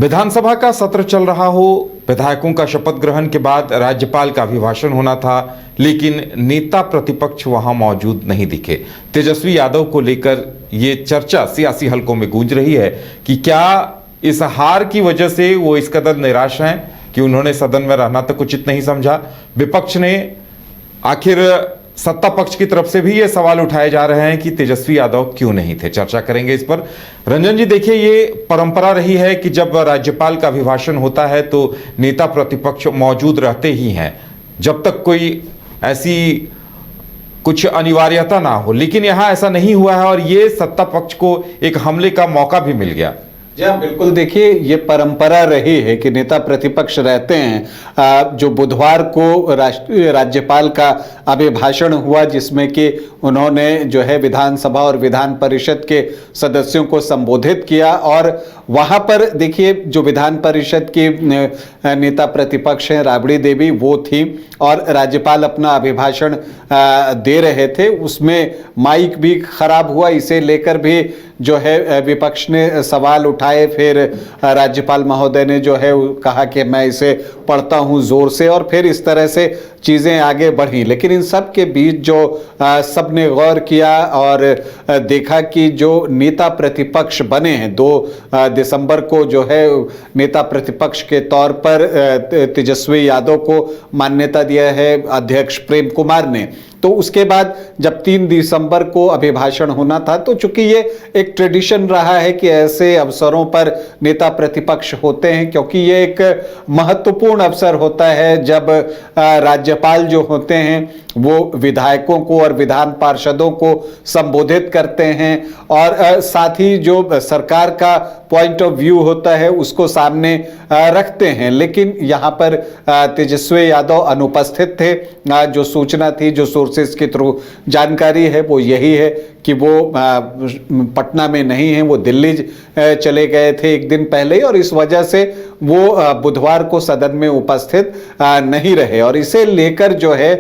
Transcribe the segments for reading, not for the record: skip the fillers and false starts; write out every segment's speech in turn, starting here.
विधानसभा का सत्र चल रहा हो, विधायकों का शपथ ग्रहण के बाद राज्यपाल का अभिभाषण होना था, लेकिन नेता प्रतिपक्ष वहां मौजूद नहीं दिखे। तेजस्वी यादव को लेकर ये चर्चा सियासी हलकों में गूंज रही है कि क्या इस हार की वजह से वो इस कदर निराश हैं कि उन्होंने सदन में रहना तक उचित नहीं समझा। विपक्ष ने आखिर सत्ता पक्ष की तरफ से भी ये सवाल उठाए जा रहे हैं कि तेजस्वी यादव क्यों नहीं थे। चर्चा करेंगे इस पर। रंजन जी, देखिए, ये परंपरा रही है कि जब राज्यपाल का अभिभाषण होता है तो नेता प्रतिपक्ष मौजूद रहते ही हैं जब तक कोई ऐसी कुछ अनिवार्यता ना हो, लेकिन यहां ऐसा नहीं हुआ है और ये सत्ता पक्ष को एक हमले का मौका भी मिल गया। जी हाँ, बिल्कुल। देखिए, ये परंपरा रही है कि नेता प्रतिपक्ष रहते हैं। जो बुधवार को राज्यपाल का अभिभाषण हुआ, जिसमें कि उन्होंने जो है विधानसभा और विधान परिषद के सदस्यों को संबोधित किया, और वहाँ पर देखिए जो विधान परिषद की नेता प्रतिपक्ष हैं राबड़ी देवी, वो थी और राज्यपाल अपना अभिभाषण दे रहे थे। उसमें माइक भी खराब हुआ, इसे लेकर भी जो है विपक्ष ने सवाल उठाए। फिर राज्यपाल महोदय ने जो है कहा कि मैं इसे पढ़ता हूं जोर से, और फिर इस तरह से चीज़ें आगे बढ़ी। लेकिन इन सब के बीच जो सब ने गौर किया और देखा कि जो नेता प्रतिपक्ष बने हैं 2 दिसंबर को जो है नेता प्रतिपक्ष के तौर पर तेजस्वी यादव को मान्यता दिया है अध्यक्ष प्रेम कुमार ने। तो उसके बाद जब 3 दिसंबर को अभिभाषण होना था, तो चूंकि ये एक ट्रेडिशन रहा है कि ऐसे अवसरों पर नेता प्रतिपक्ष होते हैं, क्योंकि ये एक महत्वपूर्ण अवसर होता है जब राज्यपाल जो होते हैं वो विधायकों को और विधान पार्षदों को संबोधित करते हैं, और साथ ही जो सरकार का पॉइंट ऑफ व्यू होता है उसको सामने रखते हैं। लेकिन यहाँ पर तेजस्वी यादव अनुपस्थित थे। जो सूचना थी, जो सोर्सेस के थ्रू जानकारी है, वो यही है कि वो पटना में नहीं है, वो दिल्ली चले गए थे एक दिन पहले ही, और इस वजह से वो बुधवार को सदन में उपस्थित नहीं रहे। और इसे लेकर जो है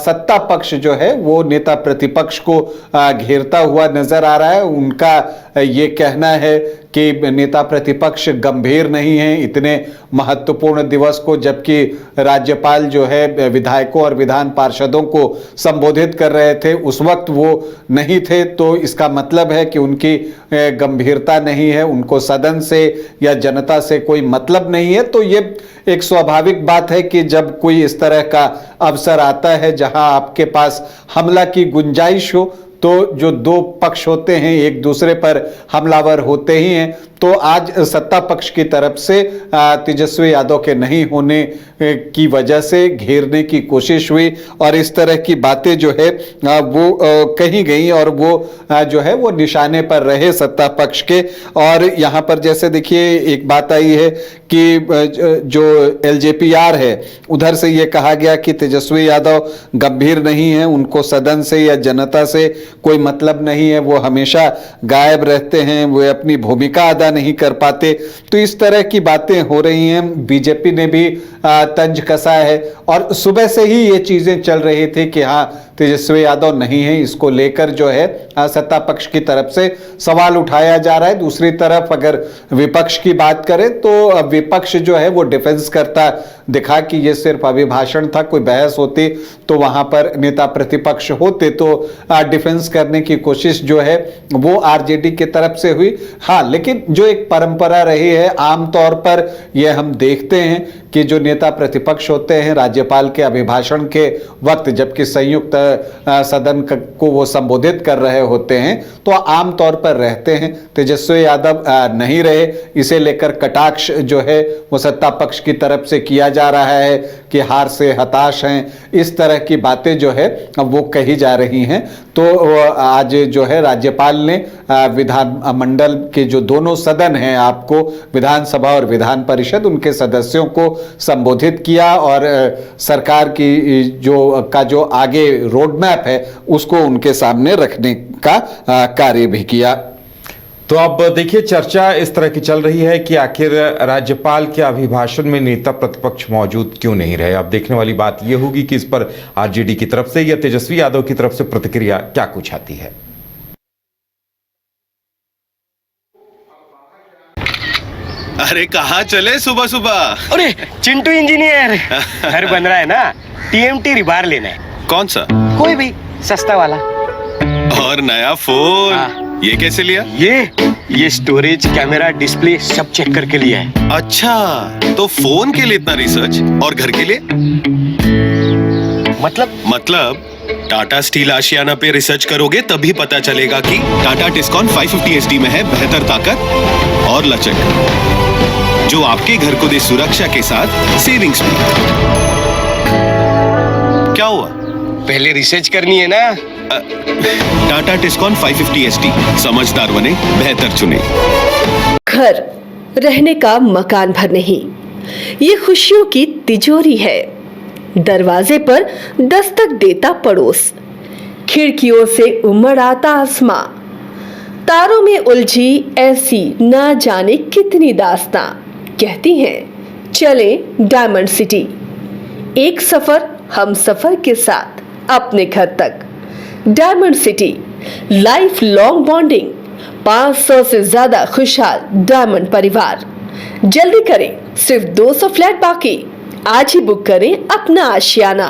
सत्ता पक्ष जो है वो नेता प्रतिपक्ष को घेरता हुआ नजर आ रहा है। उनका ये कहना है कि नेता प्रतिपक्ष गंभीर नहीं है इतने महत्वपूर्ण दिवस को, जबकि राज्यपाल जो है विधायकों और विधान पार्षदों को संबोधित कर रहे थे, उस वक्त वो नहीं थे। तो इसका मतलब है कि उनकी गंभीरता नहीं है, उनको सदन से या जनता से कोई मतलब नहीं है। तो ये एक स्वाभाविक बात है कि जब कोई इस तरह का अवसर आता है जहां आपके पास हमला की गुंजाइश हो, तो जो 2 पक्ष होते हैं एक दूसरे पर हमलावर होते ही हैं। तो आज सत्ता पक्ष की तरफ से तेजस्वी यादव के नहीं होने की वजह से घेरने की कोशिश हुई, और इस तरह की बातें जो है वो कही गई, और वो जो है वो निशाने पर रहे सत्ता पक्ष के। और यहाँ पर जैसे देखिए एक बात आई है कि जो LJPR है उधर से ये कहा गया कि तेजस्वी यादव गंभीर नहीं है, उनको सदन से या जनता से कोई मतलब नहीं है, वो हमेशा गायब रहते हैं, वो अपनी भूमिका अदा नहीं कर पाते। तो इस तरह की बातें हो रही हैं। बीजेपी ने भी तंज कसा है, और सुबह से ही ये चीजें चल रही थी कि हाँ तेजस्वी यादव नहीं है, इसको लेकर जो है सत्ता पक्ष की तरफ से सवाल उठाया जा रहा है। दूसरी तरफ अगर विपक्ष की बात करें तो विपक्ष जो है वो डिफेंस करता दिखा कि ये सिर्फ अभिभाषण था, कोई बहस होती तो वहां पर नेता प्रतिपक्ष होते, तो डिफेंस करने की कोशिश जो है वो आरजेडी की तरफ से हुई। हाँ, लेकिन जो एक परंपरा रही है, आमतौर पर यह हम देखते हैं कि जो नेता प्रतिपक्ष होते हैं राज्यपाल के अभिभाषण के वक्त, जबकि संयुक्त सदन को वो संबोधित कर रहे होते हैं, तो आमतौर पर रहते हैं। तेजस्वी यादव नहीं रहे, इसे लेकर कटाक्ष जो है वो सत्ता पक्ष की तरफ से किया जा रहा है कि हार से हताश हैं, इस तरह की बातें जो है वो कही जा रही हैं। तो आज जो है राज्यपाल ने विधान मंडल के जो दोनों सदन हैं, आपको विधानसभा और विधान परिषद, उनके सदस्यों को संबोधित किया, और सरकार की जो आगे रोड मैप है उसको उनके सामने रखने का कार्य भी किया। तो अब देखिए, चर्चा इस तरह की चल रही है कि आखिर राज्यपाल के अभिभाषण में नेता प्रतिपक्ष मौजूद क्यों नहीं रहे। अब देखने वाली बात यह होगी कि इस पर आरजेडी की तरफ से या तेजस्वी यादव की तरफ से प्रतिक्रिया क्या कुछ आती है। अरे कहाँ चले सुबह सुबह? अरे चिंटू इंजीनियर, घर बन रहा है ना, टीएमटी रिबार लेना है। कौन सा? कोई भी सस्ता वाला। और नया फोन? हाँ। ये कैसे लिया? ये स्टोरेज, कैमरा, डिस्प्ले सब चेक करके लिया है। अच्छा, तो फोन के लिए इतना रिसर्च और घर के लिए? मतलब टाटा स्टील आशियाना पे रिसर्च करोगे तभी पता चलेगा कि टाटा टिस्कॉन 550 SD में है बेहतर ताकत और लचक, जो आपके घर को दे सुरक्षा के साथ सेविंग्स भी। क्या हुआ? पहले रिसर्च करनी है ना। टाटा टिस्कॉन 550 SD, समझदार बने, बेहतर चुने। घर रहने का मकान भर नहीं, ये खुशियों की तिजोरी है। दरवाजे पर दस्तक देता पड़ोस, खिड़कियों से उमड़ आता आसमां, तारों में उलझी ऐसी ना जाने कितनी दास्तां। कहती हैं चले डायमंड सिटी, एक सफर हम सफर के साथ अपने घर तक। Diamond city, life long bonding, 500 से ज्यादा खुशहाल डायमंड परिवार। जल्दी करें, सिर्फ 200 फ्लैट बाकी। आज ही बुक करें अपना आशियाना।